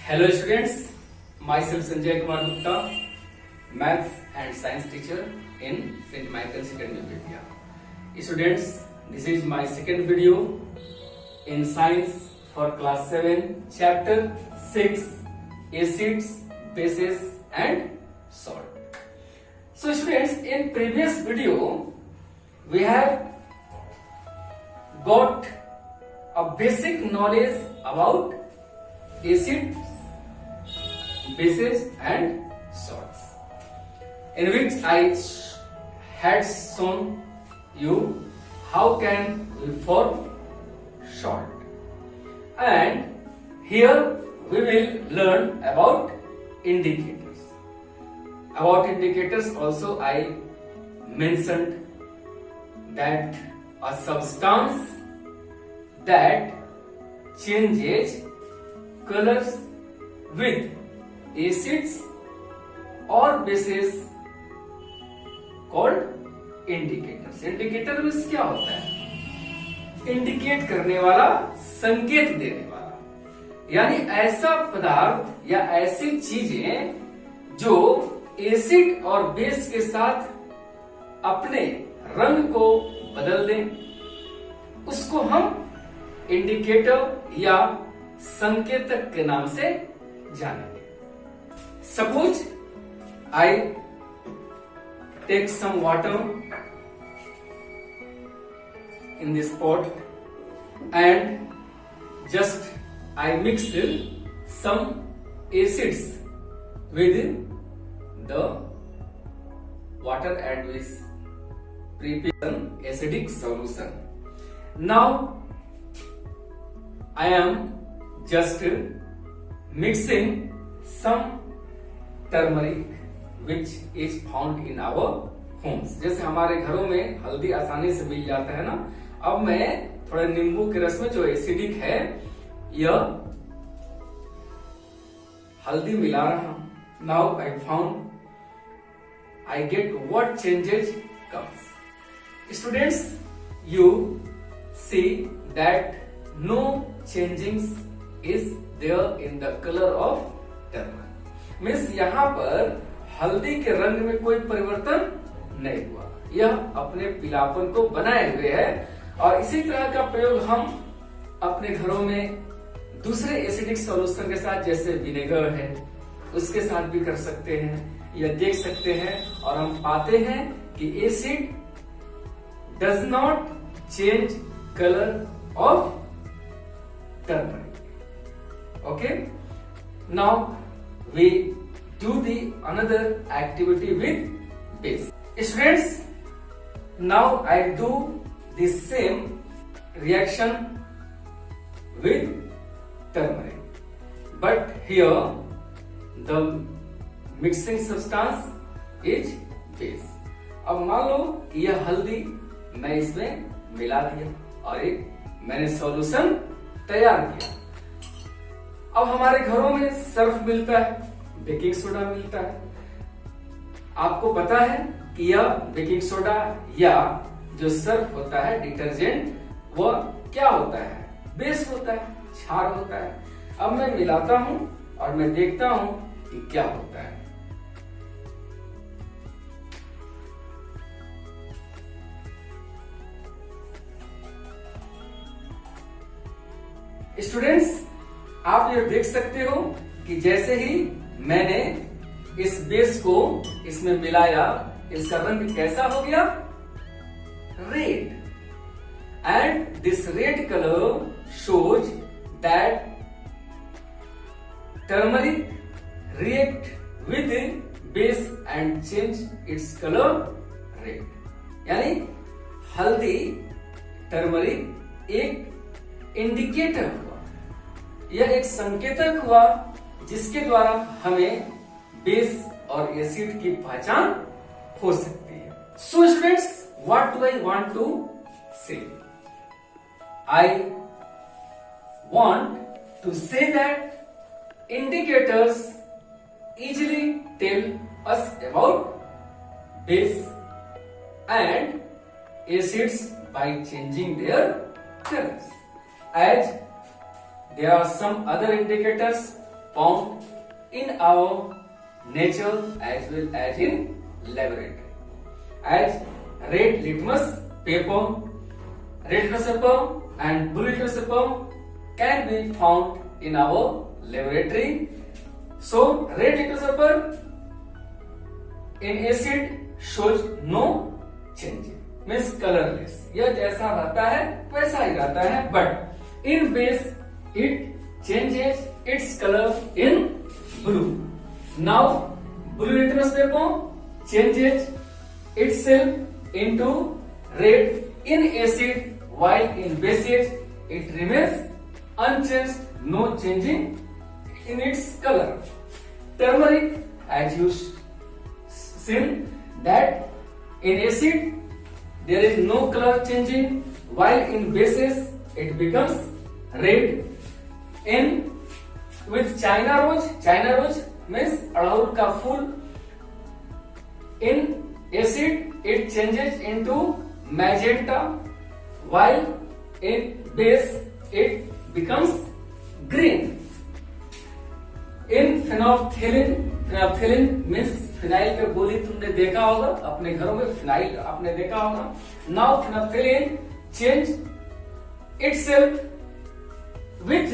Hello students, myself Sanjay Kumar Gupta, Maths and Science teacher in St. Michael's Academy Vidya. Students, this is my second video in Science for class 7, chapter 6, acids, bases and salt. So students, in previous video, we have got a basic knowledge about acids, bases and salts, in which I had shown you how can we form salt, and here we will learn about indicators. About indicators also I mentioned that a substance that changes colors with acids or bases called indicators. Indicator means क्या होता है? Indicate करने वाला, संकेत देने वाला, यानी ऐसा पदार्थ या ऐसी चीजें जो एसिड और बेस के साथ अपने रंग को बदल दें, उसको हम इंडिकेटर या संकेतक के नाम से जानेंगे. Suppose I take some water in this pot and just I mix some acids with the water and with prepare an acidic solution. Now I am just mixing some turmeric which is found in our homes. जैसे हमारे घरों में हल्दी आसानी से मिल जाता है ना, अब मैं थोड़ा नींबू के रस में जो एसिडिक है यह हल्दी मिला रहा हूं. Now I found I get what changes comes. Students, you see that no changings is there in the colour of turmeric. Means यहाँ पर हल्दी के रंग में कोई परिवर्तन नहीं हुआ, यह अपने पीलापन को बनाए हुए है. और इसी तरह का प्रयोग हम अपने घरों में दूसरे एसिडिक सॉल्यूशन के साथ, जैसे विनेगर है, उसके साथ भी कर सकते हैं या देख सकते हैं. और हम पाते हैं कि acid does not change colour of turmeric. Okay, now we do the another activity with base. Students, now I do the same reaction with turmeric, but here the mixing substance is base. अब मान लो कि यह हल्दी मैं इसमें मिला दिया और एक मैंने सॉल्यूशन तैयार किया. अब हमारे घरों में सर्फ मिलता है, बेकिंग सोडा मिलता है. आपको पता है कि यह बेकिंग सोडा या जो सर्फ होता है, डिटर्जेंट, वह क्या होता है? बेस होता है, क्षार होता है. अब मैं मिलाता हूं और मैं देखता हूं कि क्या होता है. स्टूडेंट्स, आप ये देख सकते हो कि जैसे ही मैंने इस बेस को इसमें मिलाया, इसका रंग कैसा हो गया? Red. And this red colour shows that turmeric react with base and change its colour red. यानी हल्दी, टर्मरिक एक इंडिकेटर हुआ, यह एक संकेतक हुआ जिसके द्वारा हमें बेस और एसिड की पहचान हो सकती है. So students, what do I want to say? I want to say that indicators easily tell us about base and acids by changing their colors. As there are some other indicators found in our nature as well as in laboratory. As red litmus paper and blue litmus paper can be found in our laboratory. So red litmus paper in acid shows no change, means colorless. यह जैसा रहता है वैसा ही रहता है, but in base it changes its color in blue. Now blue litmus paper changes itself into red in acid, while in bases it remains unchanged, no changing in its color. Turmeric, as you seen that in acid there is no color changing, while in bases it becomes red. In with China rose means अड़हुल का फूल, in acid it changes into magenta, while in base it becomes green. In phenolphthalein means phenyl पे गोली तुमने देखा होगा, अपने घरों में फिनाइल आपने देखा होगा. Now phenolphthalein change itself with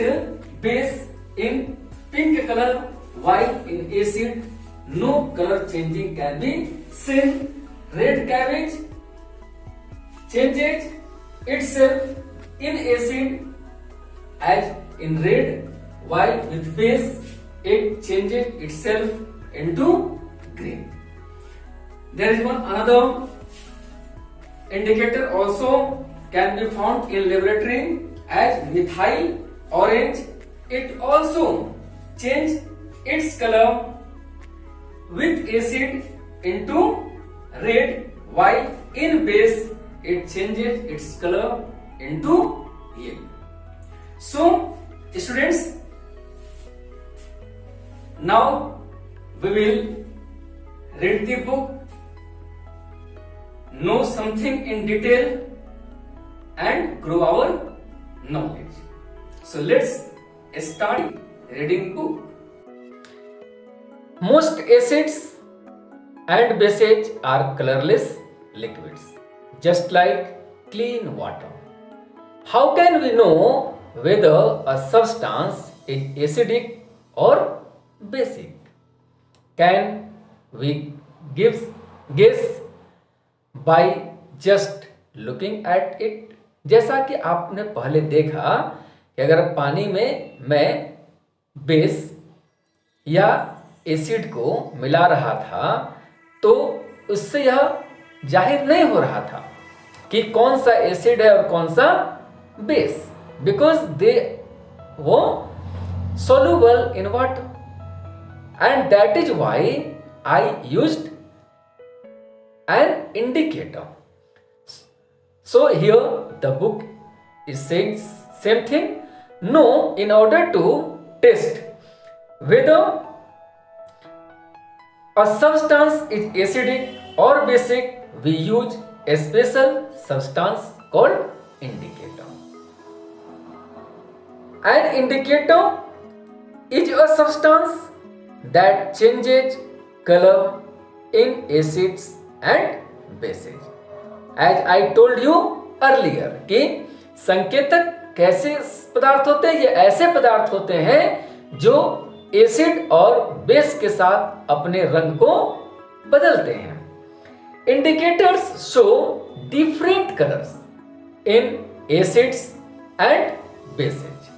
base in pink color, while in acid no color changing can be seen. Red cabbage changes itself in acid as in red, while with base it changes itself into green. There is another indicator also can be found in laboratory as methyl orange. It also changes its color with acid into red, while in base it changes its color into yellow. So students, now we will read the book, know something in detail and grow our knowledge. So let's start reading book. Most acids and bases are colorless liquids, just like clean water. How can we know whether a substance is acidic or basic? Can we guess by just looking at it? जैसा कि आपने पहले देखा कि अगर पानी में मैं बेस या एसिड को मिला रहा था तो उससे यह जाहिर नहीं हो रहा था कि कौन सा एसिड है और कौन सा बेस, बिकॉज दे वो soluble in water, and that is why I used an indicator. So here the book is saying same thing. No, in order to test whether a substance is acidic or basic, we use a special substance called indicator. An indicator is a substance that changes color in acids and bases. As I told you earlier कि संकेतक कैसे पदार्थ होते हैं, ये ऐसे पदार्थ होते हैं जो एसिड और बेस के साथ अपने रंग को बदलते हैं. Indicators show different colors in acids and bases.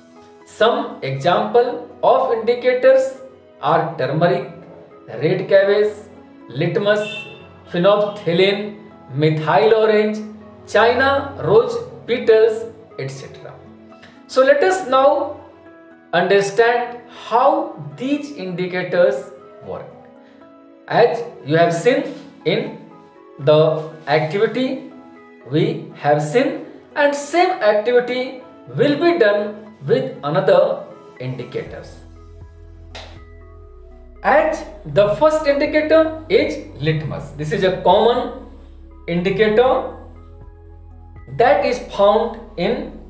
Some example of indicators are turmeric, red cabbage, litmus, phenolphthalein, methyl orange, China rose petals, etc. So let us now understand how these indicators work. As you have seen in the activity, we have seen, and same activity will be done with another indicators. As the first indicator is litmus. This is a common indicator that is found in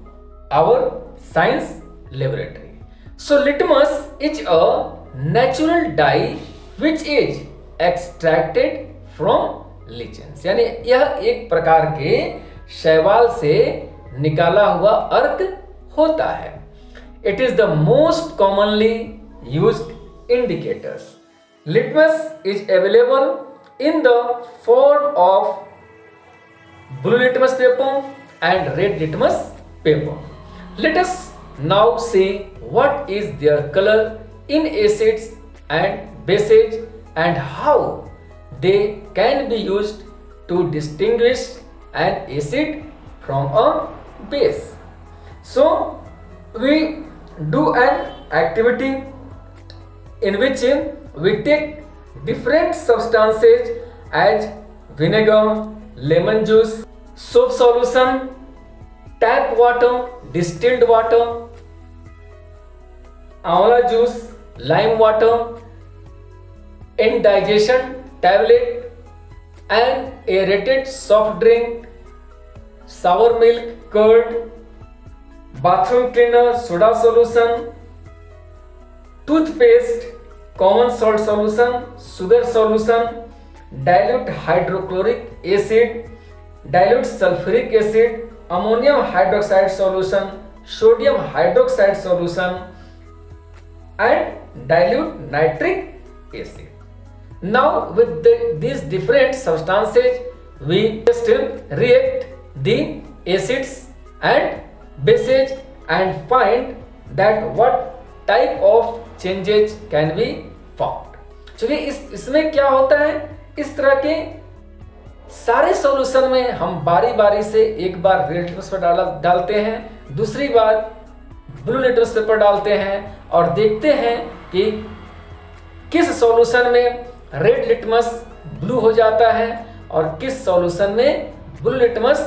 our science laboratory. So litmus is a natural dye which is extracted from lichens, यानी यह एक प्रकार के शैवाल से निकाला हुआ अर्क होता है. It is the most commonly used indicators. Litmus is available in the form of blue litmus paper and red litmus paper. Let us now see what is their color in acids and bases and how they can be used to distinguish an acid from a base. So we do an activity in which we take different substances as vinegar, lemon juice, soap solution, tap water, distilled water, amla juice, lime water, indigestion tablet, and aerated soft drink, sour milk, curd, bathroom cleaner, soda solution, toothpaste, common salt solution, sugar solution, dilute hydrochloric acid, dilute sulfuric acid, ammonium hydroxide solution, sodium hydroxide solution, and dilute nitric acid. Now with these different substances we still react the acids and bases and find that what type of changes can be found. चलिए इसमें क्या होता है, इस तरह के सारे solution में हम बारी बारी से एक बार रेड लिटमस पेपर डालते हैं, दूसरी बार ब्लू लिटमस पेपर डालते हैं और देखते हैं कि किस सॉल्यूशन में रेड लिटमस ब्लू हो जाता है और किस सॉल्यूशन में ब्लू लिटमस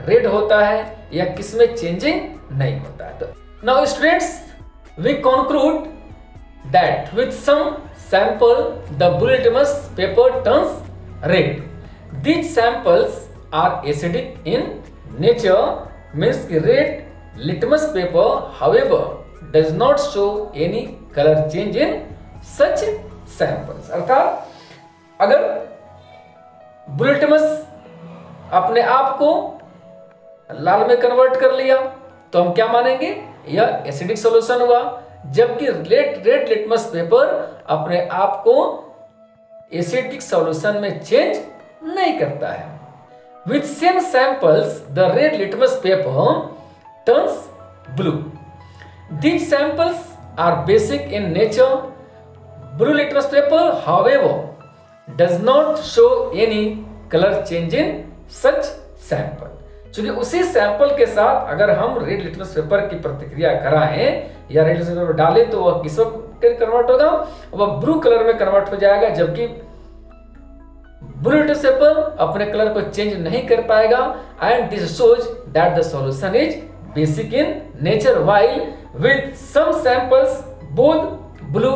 रेड होता है या किस में चेंजिंग नहीं होता है. तो now students we conclude that with some sample the blue litmus paper turns red. These samples are acidic in nature, means red litmus paper however does not show any color change in such samples. अर्थात अगर blue litmus अपने आप को लाल में convert कर लिया तो हम क्या मानेंगे, यह एसिडिक सॉल्यूशन हुआ, जबकि रेड लिटमस पेपर अपने आप को एसिडिक सॉल्यूशन में चेंज नहीं करता है. With same samples, the red litmus paper turns blue. These samples are basic in nature. Blue litmus paper, however, does not show any color change in such sample. चूंकि उसी sample के साथ अगर हम रेड लिटमस पेपर की प्रतिक्रिया कराएं या रेड लिटमस पेपर डालें तो वह किस में कन्वर्ट होगा, वह ब्लू कलर में कन्वर्ट हो जाएगा, जबकि ब्लू लिटमस पेपर अपने कलर को चेंज नहीं कर पाएगा. And this shows that the solution is basic in nature while with some samples both blue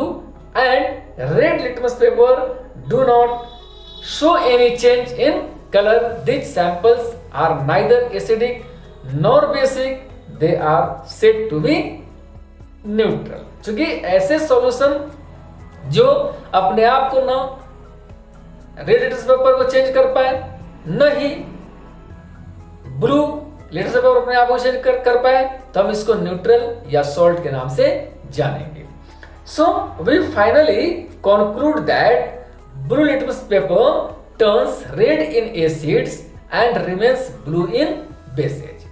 and red litmus paper do not show any change in color. These samples are neither acidic nor basic, they are said to be neutral. क्योंकि ऐसे solution जो अपने आप को न red litmus paper को change कर पाए न ही ब्लू लिटमस पेपर अपने आप को चेंज कर पाए तो हम इसको न्यूट्रल या सॉल्ट के नाम से जानेंगे. So we finally conclude that blue litmus paper turns red in acids and remains blue in bases,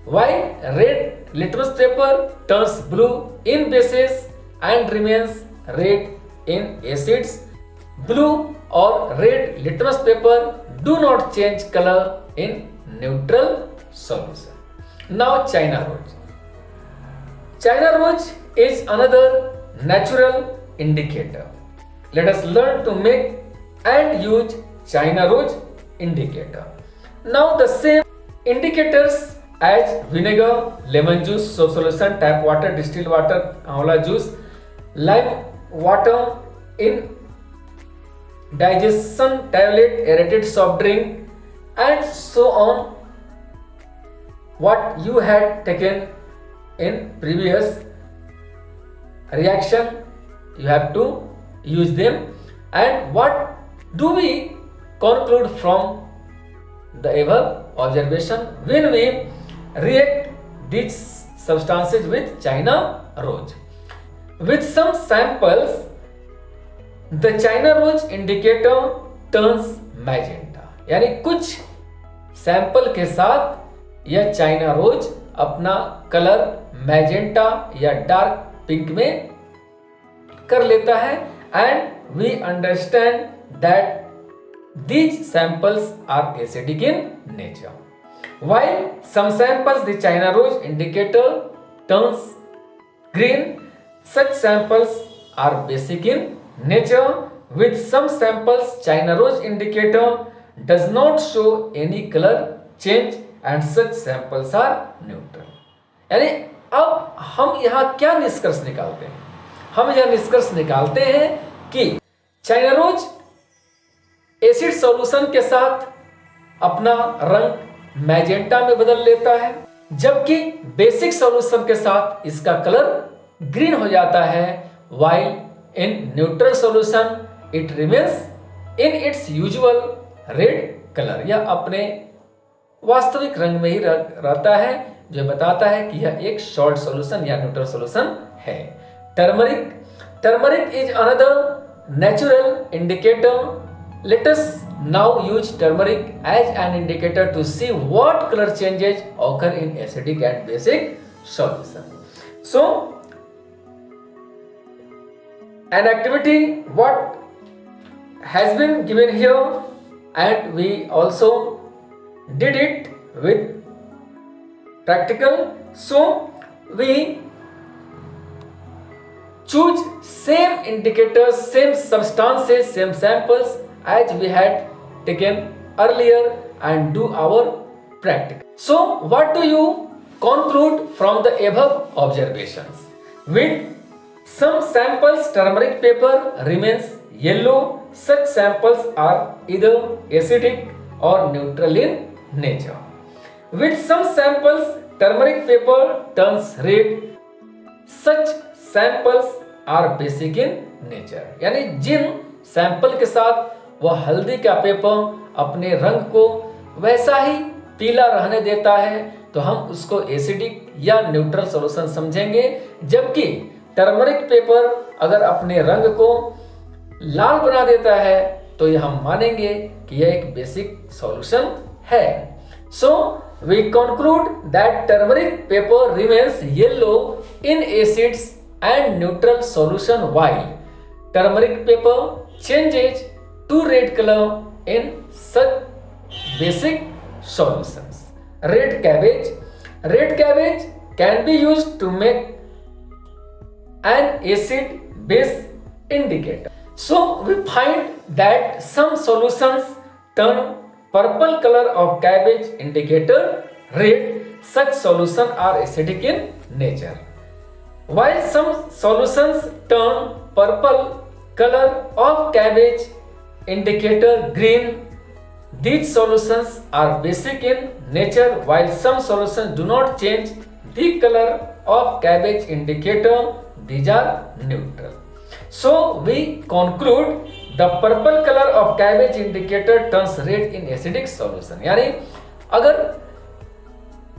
while red litmus paper turns blue in bases and remains red in acids. Blue or red litmus paper do not change color in neutral solution. Now China rose. China rose is another natural indicator. Let us learn to make and use China rose indicator. Now the same indicators as vinegar, lemon juice, soap solution, tap water, distilled water, amla juice, lime water, in digestion tablet, aerated soft drink, and so on, what you had taken in previous reaction, you have to use them. And what do we conclude from the above observation when we react these substances with China rose? With some samples, the China rose indicator turns magenta. यानी कुछ sample के साथ यह China rose अपना colour magenta या dark pink में कर लेता है. And we understand that these samples are acidic in nature. While some samples the China rose indicator turns green, such samples are basic in nature. With some samples China rose indicator does not show any color change and such samples are neutral. यानी अब हम यहाँ क्या निष्कर्ष निकालते हैं? हम यह निष्कर्ष निकालते हैं कि चाइना रोज एसिड सॉल्यूशन के साथ अपना रंग मैजेंटा में बदल लेता है, जबकि बेसिक सॉल्यूशन के साथ इसका कलर ग्रीन हो जाता है. while in neutral solution it remains in its usual red color. यह अपने वास्तविक रंग में ही रहता है, जो बताता है कि यह एक सॉल्ट सॉल्यूशन या न्यूट्रल सॉल्यूशन है. Turmeric is another natural indicator. Let us now use turmeric as an indicator to see what color changes occur in acidic and basic solution. So, an activity what has been given here, and we also did it with practical. So, we choose same indicators, same substances, same samples as we had taken earlier and do our practical. So what do you conclude from the above observations? With some samples turmeric paper remains yellow. Such samples are either acidic or neutral in nature. With some samples turmeric paper turns red. Such samples are basic in nature. यानी जिन sample के साथ वह हल्दी का paper अपने रंग को वैसा ही पीला रहने देता है, तो हम उसको एसिडिक या न्यूट्रल सॉल्यूशन समझेंगे. जबकि टर्मरिक पेपर अगर अपने रंग को लाल बना देता है तो यह हम मानेंगे कि यह एक बेसिक सॉल्यूशन है. So we conclude that turmeric paper remains yellow in acids and neutral solution, while turmeric paper changes to red color in such basic solutions. Red cabbage can be used to make an acid base indicator. So we find that some solutions turn purple color of cabbage indicator red. Such solutions are acidic in nature. While some solutions turn purple color of cabbage indicator green, these solutions are basic in nature, while some solutions do not change the color of cabbage indicator, these are neutral. So we conclude the purple color of cabbage indicator turns red in acidic solution. यानी अगर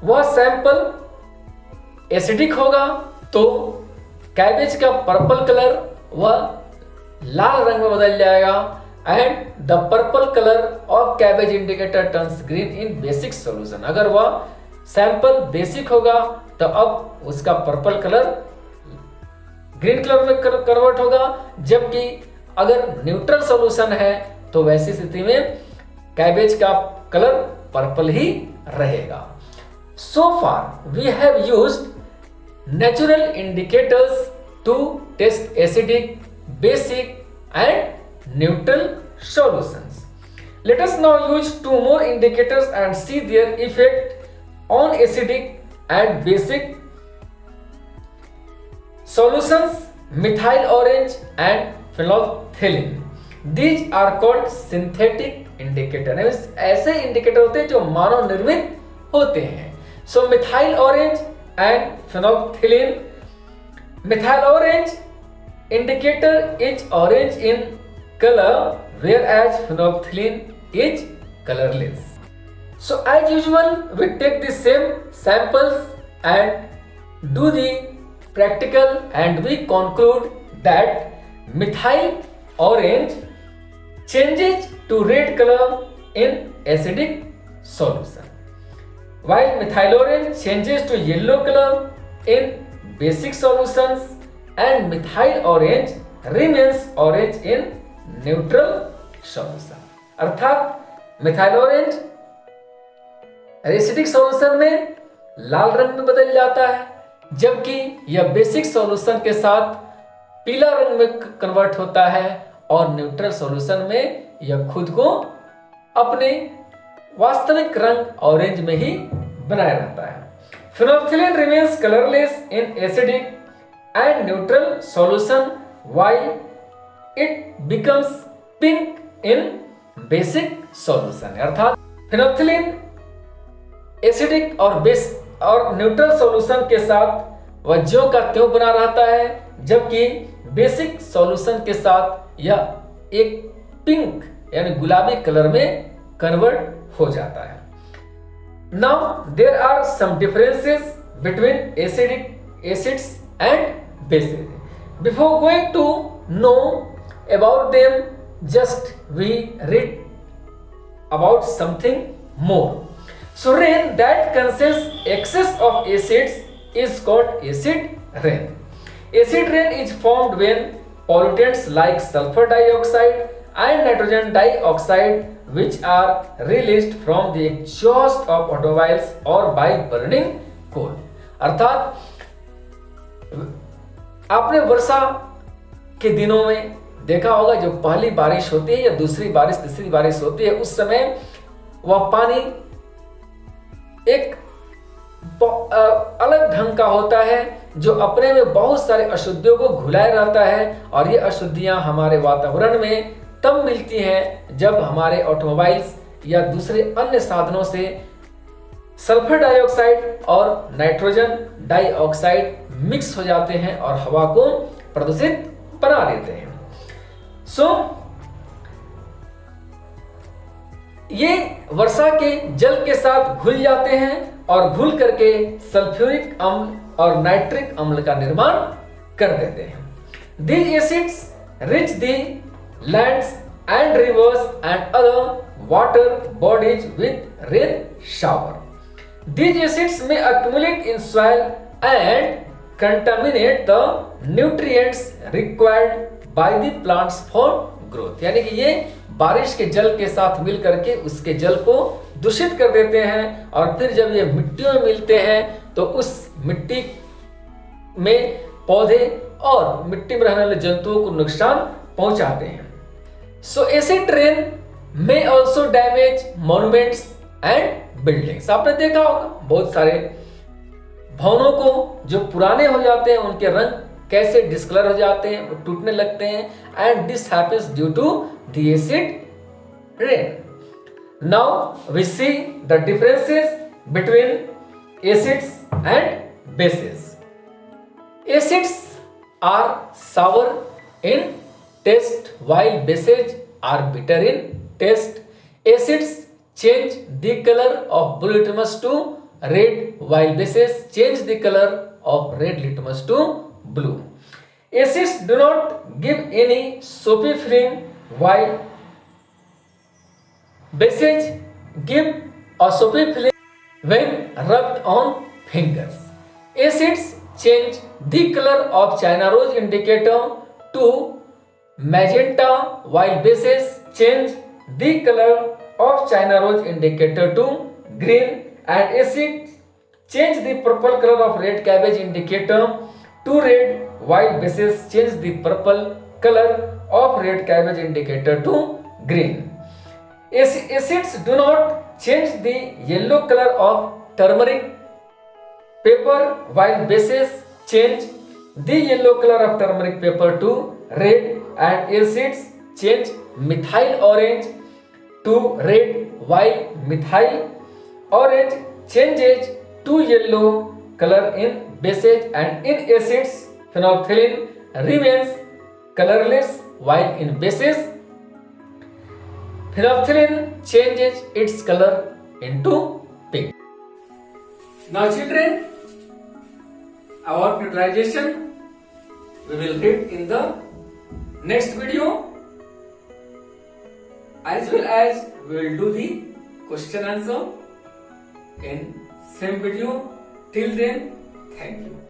वह sample acidic होगा तो cabbage का purple colour वह लाल रंग में बदल जाएगा. And the purple colour of cabbage indicator turns green in basic solution. अगर वह सैंपल बेसिक होगा तो अब उसका पर्पल कलर ग्रीन कलर में कन्वर्ट होगा, जबकि अगर न्यूट्रल सॉल्यूशन है तो वैसी स्थिति में कैबेज का कलर पर्पल ही रहेगा. So far we have used natural indicators to test acidic, basic and neutral solutions. Let us now use two more indicators and see their effect on acidic and basic solutions: methyl orange and phenolphthalein. These are called synthetic indicator. ऐसे indicator होते हैं जो मानव निर्मित होते हैं. So methyl orange and phenolphthalein Methyl orange indicator is orange in color, whereas phenolphthalein is colorless. So as usual, we take the same samples and do the practical, and we conclude that methyl orange changes to red color in acidic solution, while methyl orange changes to yellow color in basic solutions, and methyl orange remains orange in neutral solution. अर्थात methyl orange acidic solution में लाल रंग में बदल जाता है, जबकि यह basic solution के साथ पीला रंग में कन्वर्ट होता है, और न्यूट्रल सॉल्यूशन में यह खुद को अपने वास्तविक रंग ऑरेंज में ही बनाए रहता है. Phenolphthalein remains colorless in acidic and neutral solution, while it becomes pink in basic solution. अर्थात phenolphthalein एसिडिक और न्यूट्रल सॉल्यूशन के साथ वह ज्यों का त्यों बना रहता है, जबकि बेसिक सॉल्यूशन के साथ यह एक पिंक यानी गुलाबी कलर में कन्वर्ट हो जाता है. Now there are some differences between acids and bases. Before going to know about them, just we read about something more. So rain that contains excess of acids is called acid rain. Acid rain is formed when pollutants like sulfur dioxide and nitrogen dioxide, which are released from the exhaust of automobiles or by burning coal. अर्थात आपने वर्षा के दिनों में देखा होगा, जो पहली बारिश होती है या दूसरी बारिश तीसरी बारिश होती है, उस समय वह पानी एक अलग ढंग का होता है, जो अपने में बहुत सारे अशुद्धियों को घुलाए रहता है, और ये अशुद्धियां हमारे वातावरण में तब मिलती हैं जब हमारे ऑटोमोबाइल्स या दूसरे अन्य साधनों से सल्फर डाइऑक्साइड और नाइट्रोजन डाइऑक्साइड मिक्स हो जाते हैं और हवा को प्रदूषित बना देते हैं. ये वर्षा के जल के साथ घुल जाते हैं और घुल करके सल्फ्यूरिक अम्ल और नाइट्रिक अम्ल का निर्माण कर देते हैं. These acids reach the lands and rivers and other water bodies with rain shower. These acids may accumulate in soil and contaminate the nutrients required by the plants for growth. यानी कि ये बारिश के जल के साथ मिल करके उसके जल को दूषित कर देते हैं, और फिर जब ये मिट्टियों में मिलते हैं तो उस मिट्टी में पौधे और मिट्टी में रहने वाले जंतुओं को नुकसान पहुंचाते हैं. सो एसिड रेन में also damage monuments and buildings. आपने देखा होगा बहुत सारे भवनों को जो पुराने हो जाते हैं उनके रंग कैसे डिस्कलर हो जाते हैं, टूटने लगते हैं, and this happens due to the acid rain. Now we see the differences between acids and bases. Acids are sour in taste while bases are bitter in taste. Acids change the color of blue litmus to red while bases change the color of red litmus to blue. Acids do not give any soapy film while bases give a soapy film when rubbed on fingers. Acids change the color of China rose indicator to magenta while bases change the color of China rose indicator to green, and acids change the purple color of red cabbage indicator to red while bases change the purple color of red cabbage indicator to green. Acids do not change the yellow color of turmeric paper while bases change the yellow color of turmeric paper to red, and acids change methyl orange to red while methyl orange changes to yellow color in bases, and in acids Phenolphthalein remains colorless while in bases, phenolphthalein changes its color into pink. Now children, our neutralization we will read in the next video, as well as we will do the question answer in same video. Till then, thank you.